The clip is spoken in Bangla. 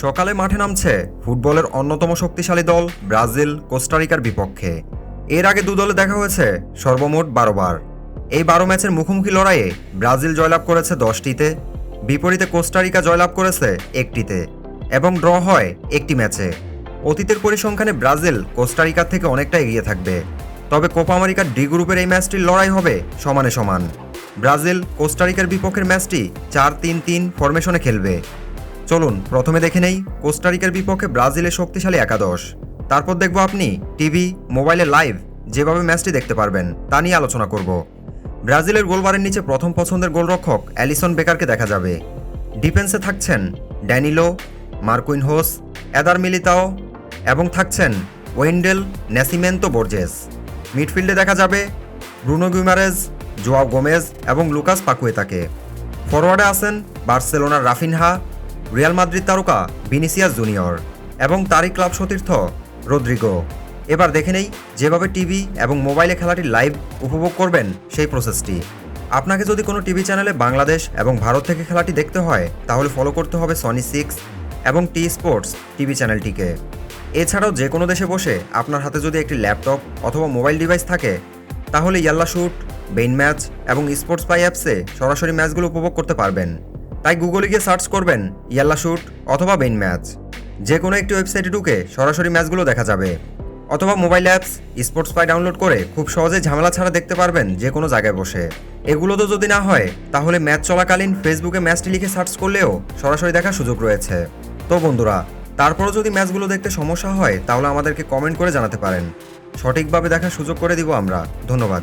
সকালে মাঠে নামছে ফুটবলের অন্যতম শক্তিশালী দল ব্রাজিল কোস্টারিকার বিপক্ষে। এর আগে দু দলে দেখা হয়েছে সর্বমোট 12 বার। এই 12 ম্যাচের মুখোমুখি লড়াইয়ে ব্রাজিল জয়লাভ করেছে 10টিতে, বিপরীতে কোস্টারিকা জয়লাভ করেছে 1টিতে এবং ড্র হয় 1টি ম্যাচে। অতীতের পরিসংখ্যানে ব্রাজিল কোস্টারিকার থেকে অনেকটা এগিয়ে থাকবে, তবে কোপা আমেরিকার ডি গ্রুপের এই ম্যাচটির লড়াই হবে সমানে সমান। ব্রাজিল কোস্টারিকার বিপক্ষের ম্যাচটি 4-3-3 ফরমেশনে খেলবে। চলুন প্রথমে দেখে নেই কোস্টারিকার বিপক্ষে ব্রাজিলের শক্তিশালী একাদশ। তারপর দেখব আপনি টিভি, মোবাইলে লাইভ যেভাবে ম্যাচটি দেখতে পারবেন তা নিয়ে আলোচনা করব। ব্রাজিলের গোলবারের নিচে প্রথম পছন্দের গোলরক্ষক অ্যালিসন বেকারকে দেখা যাবে। ডিফেন্সে থাকছেন ড্যানিলো, মার্কুইনহোস, এদার মিলিতাও এবং থাকছেন ওয়েন্ডেল ন্যাসিমেন্তো বোর্জেস। মিডফিল্ডে দেখা যাবে ব্রুনো গুইমারেজ, জোয়াও গোমেজ এবং লুকাস পাকুয়েতাকে। ফরওয়ার্ডে আছেন বার্সেলোনার রাফিনহা, রিয়াল মাদ্রিদ তারকা ভিনিসিয়াস জুনিয়র এবং তারই ক্লাব সতীর্থ রদ্রিগো। এবার দেখে নেই যেভাবে টিভি এবং মোবাইলে খেলাটি লাইভ উপভোগ করবেন সেই প্রসেসটি। আপনাকে যদি কোনো টিভি চ্যানেলে বাংলাদেশ এবং ভারত থেকে খেলাটি দেখতে হয় তাহলে ফলো করতে হবে সনি 6 এবং টি স্পোর্টস টিভি চ্যানেলটিকে। এছাড়াও যে কোনো দেশে বসে আপনার হাতে যদি একটি ল্যাপটপ অথবা মোবাইল ডিভাইস থাকে তাহলে ইয়াল্লা শুট, বেইন ম্যাচ এবং স্পোর্টস পাই অ্যাপসে সরাসরি ম্যাচগুলো উপভোগ করতে পারবেন। তাই গুগলে গিয়ে সার্চ করবেন ইয়াল্লা শুট অথবা বেইন ম্যাচ। যে কোনো একটি ওয়েবসাইটে ঢুকে সরাসরি ম্যাচগুলো দেখা যাবে, অথবা মোবাইল অ্যাপস স্পোর্টস পাই ডাউনলোড করে খুব সহজে ঝামেলা ছাড়া দেখতে পারবেন যে কোনো জায়গায় বসে। এগুলো তো যদি না হয় তাহলে ম্যাচ চলাকালীন ফেসবুকে ম্যাচটি লিখে সার্চ করলেও সরাসরি দেখার সুযোগ রয়েছে। তো বন্ধুরা, তারপরও যদি ম্যাচগুলো দেখতে সমস্যা হয় তাহলে আমাদেরকে কমেন্ট করে জানাতে পারেন, সঠিকভাবে দেখার সুযোগ করে দিব আমরা। ধন্যবাদ।